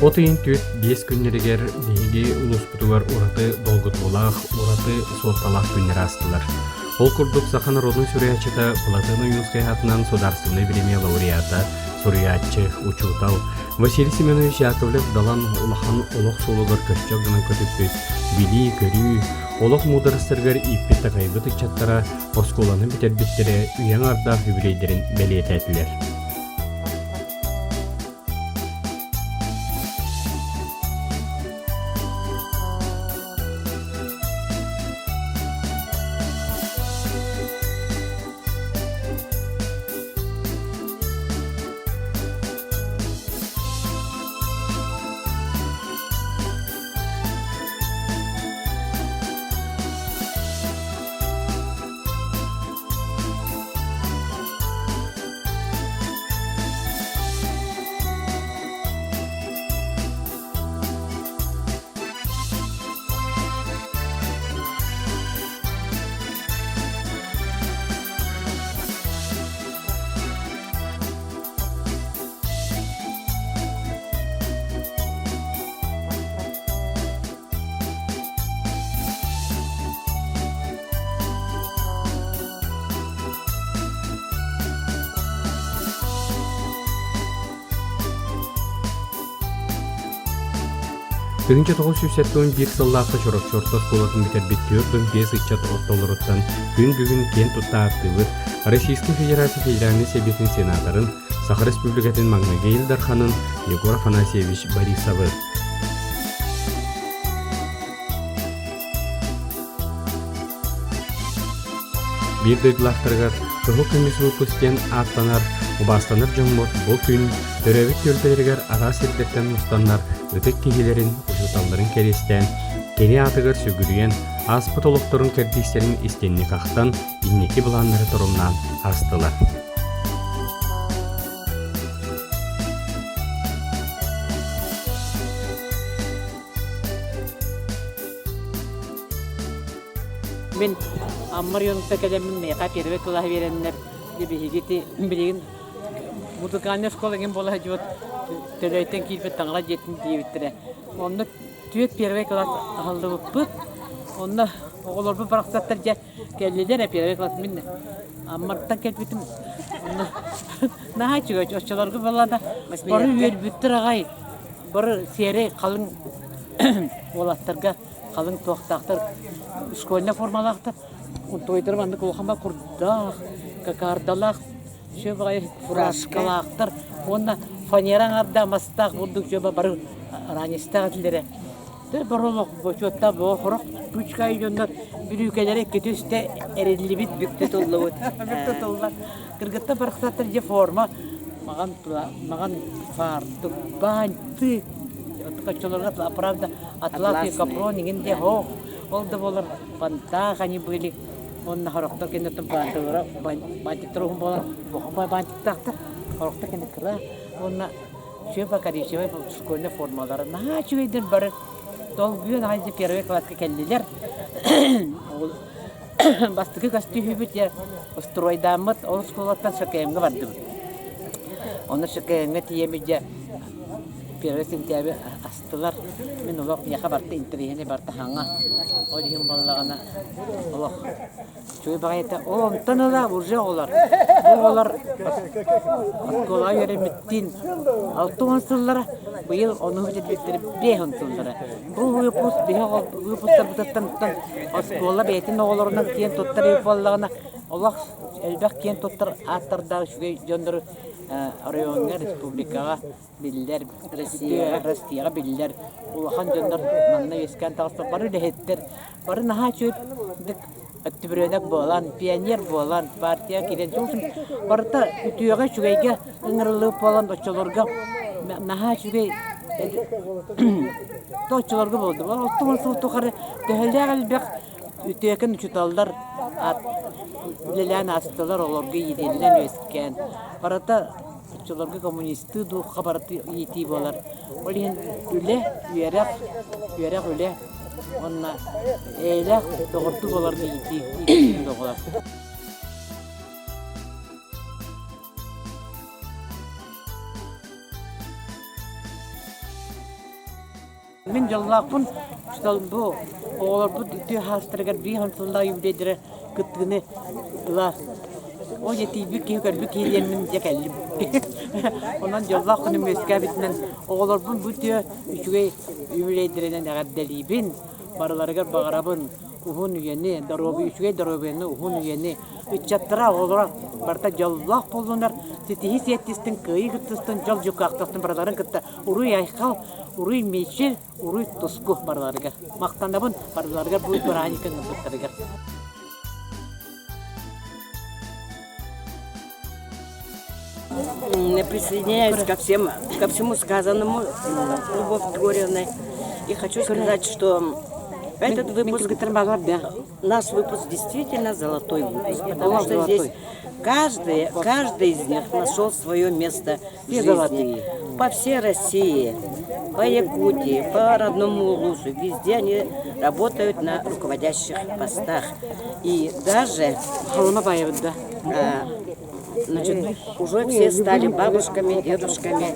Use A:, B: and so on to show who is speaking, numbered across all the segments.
A: Отыйын төт 5 күннерігер дейге улуспутугар ураты долгутулах, ураты суотталах күннер астылар. Ол курдук Сахан родной сурячыта Платона Юнской хатынан Сударственной премия лауреата Сурьячы Учутал Василий Семенович Яковлев далан улахан олох сулугар көччөгдөнөн көтүппүт били көрүү олох мударыстыргар иппит такайбыты чаттара осколаны битербиттере уяң арда юбилейдерин белиететилер. Тыгынча 971 сыллаақта чорок-чортос болатын битербиттиөрдөн 5 ыччат оттолоруттан күн бүгүн кен туттаактыбыт Российской Федерации Федеральный Советин сенатарын Саха Республикатын Магнаге Илдарханын Егор Афанасьевич Борисовы. Bir döydілақтырғар Тұғыл көмес выпустен аттанар, ұбастанып жоңмот бұл күн төрәвік төлтелергер аға сердеттен ұстанар өтік кегелерін ұжуталдарын керестен, кені атығыр сүгірген, аспыт олықтырын кәрдестерін істеніне қақтан, иннекі бұланлары тұрымнан астылар.
B: Мен Аммар йонукта келемин мейка первый класс вереннер дебигити билеген музыкальный школа ген бола жот төлөйтен килбет таңга жеттин дебиттере. Онда түет первый класс алдыбыппыт. Онда оголорбу бараксаттар же келдилер первый класс мен Аммардан келбитим. Онда наа чыгыч очолорго балада бары вербүттер агай. Бары сере калың болаттарга калың токтактар школьный формалактар тойдырманды колхама курдах какардалах шөбай фуражкалактар онна фанераңарда мастак бурдук жөбө бары ранистагилере тер боролок бочотта бо хорок күчкай жоннор бүрүкелери кетүстө эрелибит бүктө толлобут бүктө толлар кыргытта барксаттар же форма маган фартук банты качолорга правда атласный капрон дегенде хо олды болар бантах они были он на хорохтор кенетен бантыра бантиктер болар бохомбай бантиктактар хорохтор кенет кыра онна шөба каришевай школьный формалары на чуйдер бар толгуен хайде первый класска келдилер бастыгы костюмбит я стройдамыт ол школаттан шакаемге бардым оны шакаемге тиемеде 1 сентябрь астылар мен олох яха барты интерьене барты ханга олихим баллагана олох чуй багайта онтанала уже олар колай ереметтин 6 сыллара быйыл оны жетбектер 5 сыллара бу выпустар бутаттан оскола бетин оголорунан кийин тоттар баллагана олох элбек кийин тоттар аттарда шугай жондор районга республикага биллер Россияга биллер улахан жондор манна вескан тагыстар бары лехеттер бары наха чөп октябрёдак болан пионер болан партия кирен сосын барта үтүөгө чугайга ыңырылып болан очолорго наха чугай точолорго болду оттон сутукары дөхөлдөгөлбек үтүөкөн учуталдар лелен астылар олорго иделен өскөн барата чолорго коммунисты духка бараты ити болар олин үле үйерак үле онна эйлак тогорту боларны ити доголар. Ondan jallaqpın bu oğlar bu tüy hastırgar bir hansılda yübledire kıttığını ıla. O yeti bir kihkar bir kihlerin cekellim. Ondan jallaqpın meskabitinden oğlar bu tüy üçüge yübledirenen gaddelibin baralargar bağırabın. Uhun üyeni, darobu üçüge darobeni, uhun üyeni. Üçattıra olarak barta jallaq bolunlar. Titihis yettistin, kıyı gıttıstin, jal jukaqtastin baraların kıtta. Uruy ayqal, uruy meçil, uruy tosku baralargar. Maqtandabın baralargar bu baranikın gıttırgar.
C: Присоединяюсь ко всему сказанному Любовь Григорьевной. И хочу сказать, что этот выпуск, наш выпуск действительно золотой выпуск, потому что здесь каждый из них нашел свое место в жизни. По всей России, по Якутии, по родному Лужу, везде они работают на руководящих постах. И даже значит, уже все стали бабушками, дедушками.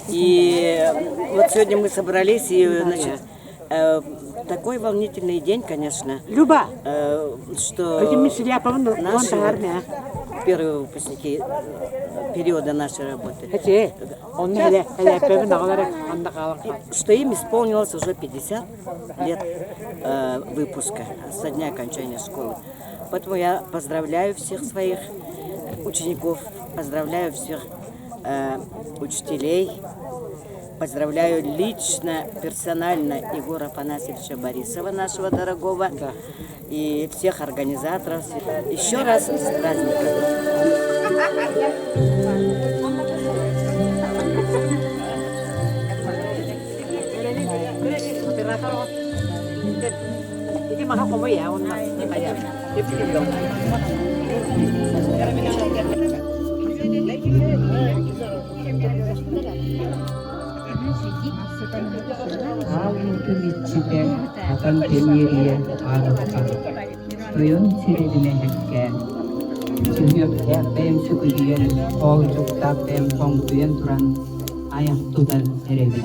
C: И вот сегодня мы собрались, и, значит, такой волнительный день, конечно.
B: Люба,
C: что наши первые выпускники периода нашей работы, что им исполнилось уже 50 лет выпуска со дня окончания школы. Поэтому я поздравляю всех своих учеников, поздравляю всех учителей, поздравляю лично, персонально Егора Афанасьевича Борисова, нашего дорогого, и всех организаторов. Еще раз с праздником.
D: Midçide atan temiriye ağırlıklar. Duyun siredine hekke. Sühüyöpte benim sükülüyen, oğulcukta benim konduyen duran ayaktudan serevin.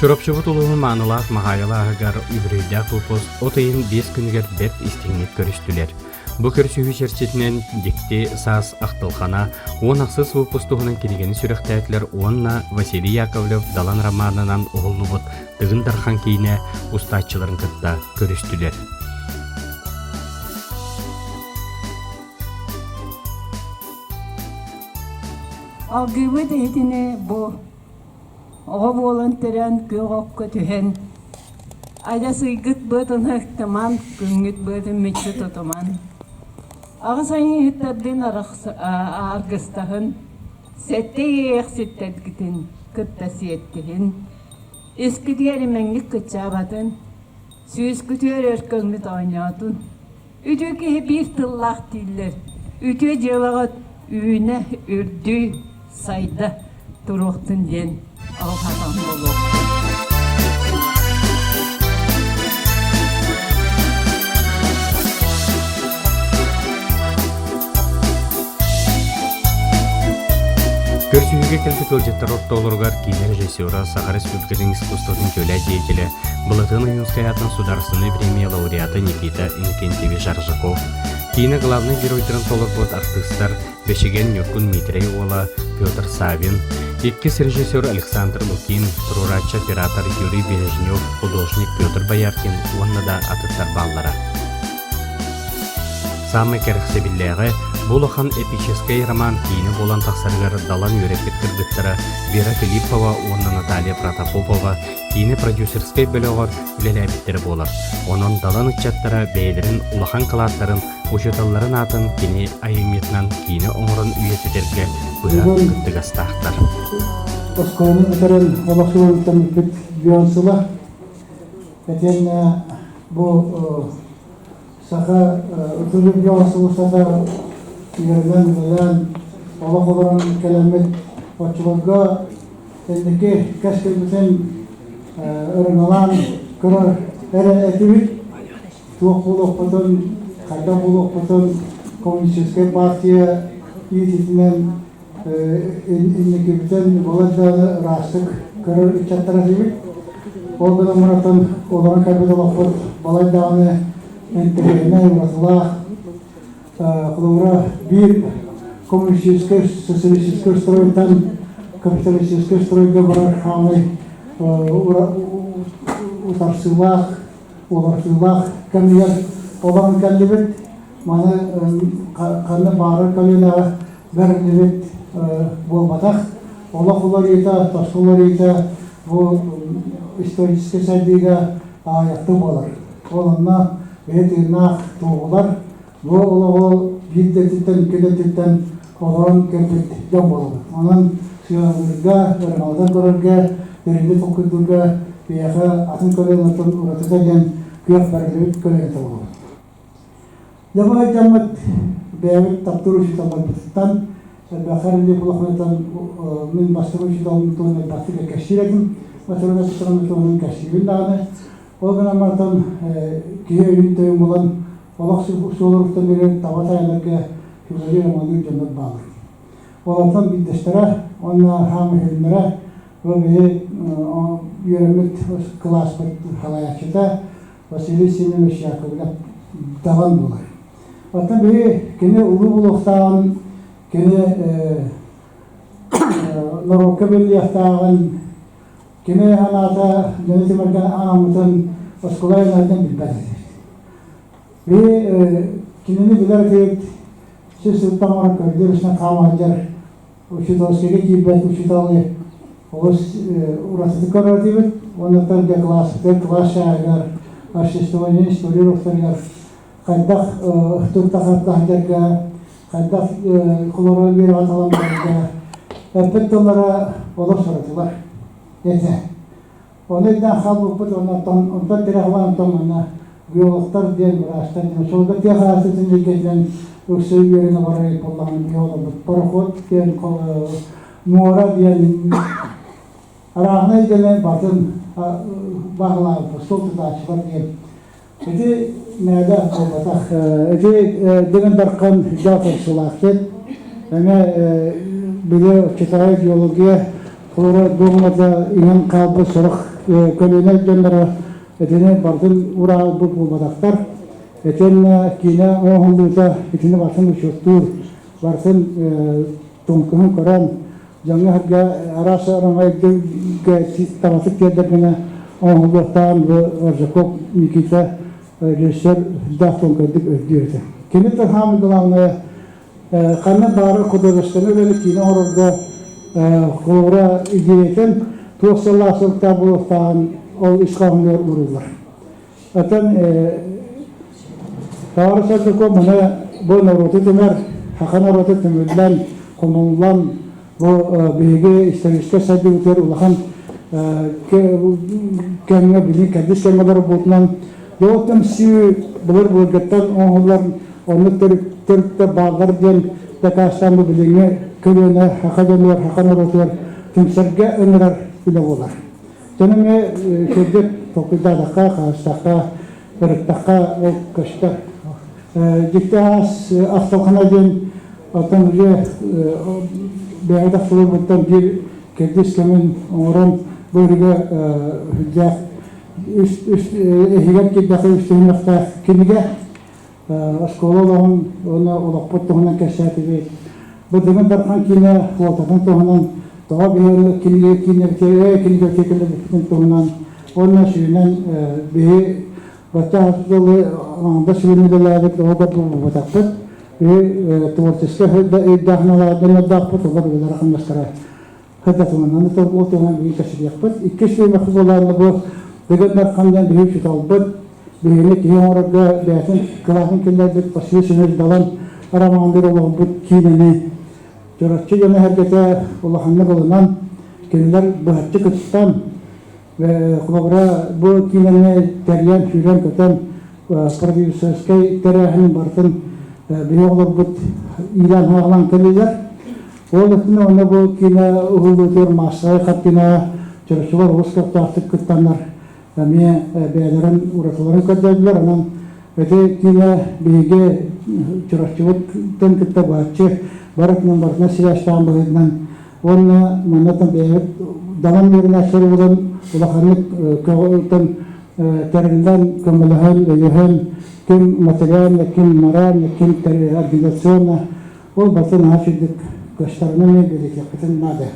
A: Çorapçıbıt uluğun manılat mahayalı ağıgar übrüydək upus otayın 5 günüger bert istinglik görüştüler. Bu körüşühü şerçetinen dikti sas aqtılxana, on aqsız upustuğunun kirigeni sürüqtәtler onna Vasiliy Yakovlev Dalan romanынан oğulubut dığın darxan keyine ustaççıların kıtta görüştüler.
E: Algıbı deytine bu oğa volanteren köğokka tühen ayda sıygıt bıdın hıhtaman güngüt bıdın meçhut otoman ağı sayın hıttardın argıstahın sette yeğek sittedgitin kıtta siyettihin eski diyerimenlik kıçabadın süz kütüyer örkönlüt oynadın ütüke bir tıllaq diller ütü cevağıt üyüne ürdü sayda turuqtun den алхатан болу.
A: Көрсүйге келді көлжеттер ортолырғар кейлер режиссера Саха Республикатын искусствотын көлі деятелі Былытын Уюнская государственной премия лауреаты Никита Иннокентьевич Жаржаков. Кейіні главный геройдарын толырбот артыстар Бешеген Нюркун Митрей Ола, Петр Савин, иккис режиссер Александр Лукин, Трурача оператор Юрий Бережнев, художник Петр Бояркин, оннада атыттар баллара. Самый кәріқсебілләғі Булахан эпический роман кейіні болан тақсарғар далан үйрепет кірдіктері Вера Филиппова, онна Наталья Протопопова, кейіні продюсерской бөліғар үлеләбеттері болар. Оның далан ұтчаттары бәйдерін улахан қылаттарын, ұшыталарын атын кені айыметнан кейіні оңырын үйететерге бұйра күттік астақтар.
F: Осконың ұтарын олақшылығын күт бүйансыла. Әтен бұл Саха ұтылып бүйансылыса да Yerden bilen Allah olarak kelimet açılırga endeki keşkemizin ürünülen kırar etivit çok buluk bütün kayda buluk bütün Komünist Partiya yetitinden endeki bütün buladağını rastık kırar içattıra evit o kadar muratın olarak kaybedilak buladağını entegrine uğratılar Кулура bir коммунистический, социалистический стройдан капиталистический стройга барар хамай уларсылах камияр олан каллибет маны каны бары камияна берлибет болбатах ола кулар ета ташкулар ета бу исторический сәдига аяқты болар оланна бетинах туғылар Bu oğlu biddetinden, kedetinden oğlan kempet jam boldu. Onun siyahlarga, örnalda görürge, derinde tokudurga, biyaha atın köleğinatın uğratıdan kıyaf berlevit köleğinatı oldu. Yavaş jamat beyavit tapturu şitalarından, bakharili bulakmetan min bastırı şitalarından bastıga keşiredim. Mesela şitalarından keşirin dağını. O günlerden kiye üniteyim olan Олақ солырықтан берен табата айларға күзәлі романын жөніп бағыр. Олардан биддештері, онына хамы хелмері, өбе үйеремет класс бұд халаячыда Василий Семенович Яковлев даған болар. Оттан бе кені ұлы бұлықтаған, кені Лоровка белі яқтаған, кені аната және темірген анамытын Осколайнардан білбәді. Ve kendini bilir ki siz tamam kardeşine kalmayacak. Uçudaskere kibet uçudalı. Os urası dekoratif. Onda da klas şair, asistan история рухтаргар. Кайдах туктахаттарга, кайдах колорал бер аталамдарга. Эпеттолара олар соратылар. Ете. Онда халбы бут онда терахван томана Biyologlar diyen bir ağaçtan diyen, solda diye hasretinde geçen öksüğü yerine varayıp Allah'ın biyologlar. Parokot diyen, muğra diyen, arağına gelen batın bağlar, soltu da açılar diyen. Edi neyde olmatak, edi denen darkan jafır sulakset, ama bile çıtayı biyologiya, kolora doğumada inan kalbı sorak, kölüne gönlere Etene bartın ural bu bulmadaklar. Eten kine oğulluğuta etene bartın uçurtur. Bartın tonkuhun koran. Jangan harga arasa ramai tamasuk tiada oğulluğutan ve Orjakov Nikita reser dah tonkadik ödüyordu. Kine terhamı dolanmaya kanı barı kuduruşlarını böyle kine orada kolora ideyeten tuğsallah sulta buluktan ol İslamlar vururlar. Zaten Tağrısarda ko bana bu narotu temer, hakan narotu temerden konulan bu bilgi istatistik sadiyutlar ulahan kendine bilgi kendisi kendileri bulduğundan yoktan siyu bilir bulgattan onlar onu Türk'te bağlar diyen dakastan bu bilgiyi köyüne hakan narotular timsarga önerer bile olar. Canım şöyle tokudadaka, kastaka, ırıktaka, kaşta. Diktas Avtokanadın atanıcı beyada fırlattan bir kedis kemin oran bölge hüccah üst ehigat kiddaki üstüne nokta kinige askolaların ona olakpat tohunan kesati bey. Bu demek darkan kine voltadan tohunan daha bir kinige kinige tohunan onun şuyundan bir Bata hastalığı anda sürümlülerde de o da bu bataklık ve tuvaltiste dahnalardan dağıtmak olur ve rakamlaştıra. Hatta sonunda da o dönem bir kaçı yapıp iki şey mahvollarla bu degenler kandan bir şey aldı. Bir ki orada değerli kralın kendinde pasiyonel dalan aramandır olan bu kineni Jorçı yana herkese Allah'ın bulunan kendiler bahçe kıttan ve kulağına bu kineni teryan şüren köten prodüserskey terahın bartın bir olur bu ilan halan keliler. Oğlum ona bu kine uhulutur masaya katina çarşılar uskak tahtık kıtanlar. Kami beylerin uğraşıların kadarlar anan öte kine bilgi çarşıvıktan kıtta bahçe baraknan bartına silahştan bağından onunla manatan beyler dalam yerine aşırı olan ulakhanlık kağıttan terginden kemalahan, yahan, kim materyal, kim maran, kim organizasyon, o batın haşidik gösterine ne gelecek yakıtın nade.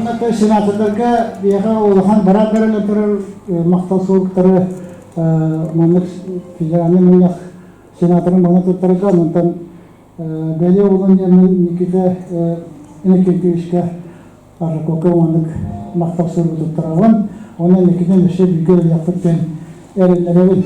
F: Ona da senatörlerge biyaha ulakhan beraberle terör maktal soğukları manlık fiziğanı minyak senatörün bana tutarıka mantan belli olan yemin nikide inekinti işke arıkoka manlık maktal soğuk tutaravan ona nikide bir şey bilgiler yakıtın erinlerin.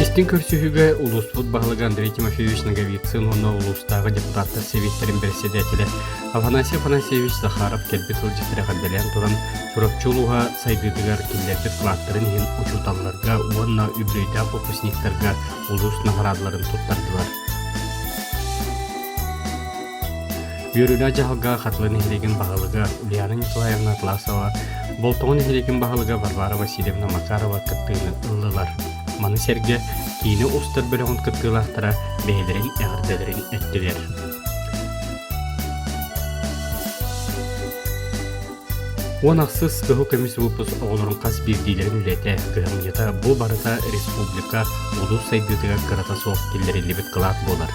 A: Истин көрсүхүгө улуспут багылыгы Андрей Тимофеевич Наговицын, оны улустагы депутаттар советтерин председателі Афанасий Афанасьевич Захаров келбет ылжытыры кадделен туран чурапчулуга сайдыдыгар киллербит кылаттарын ен учуталларга, уонна үбрөйдә фокусниктарга улус наградларын туттардылар. Бүйрүнө жаһалга катылын хилеген багылыгы Ульяна Николаевна Атласова, болтоон хилеген багылыгы Варвара Васильевна Макарова кыттыыны ыллылар. Маны серге кийини устар бөлөгөн кыттыылаахтара бэйэлерин эгерделерин эттилер. Уанаксыз кыһу көмүс выпус оҕолорун кас бирдиилерин үлете кыһымньыта бу барыта республика улус сайдыытыга кырата суох киллериллибит кылаат буолар.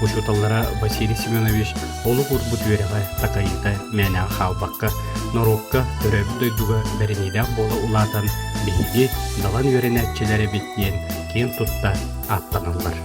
A: Учуталлара Василий Семенович олук урбут үөрэҕэ такайыта мээнээн хаалбакка норукка төрөбү дойдуга беренилээх буола улаатан биһиги далан үөрэнээччилери биттиэн киин тутта аттаналлар.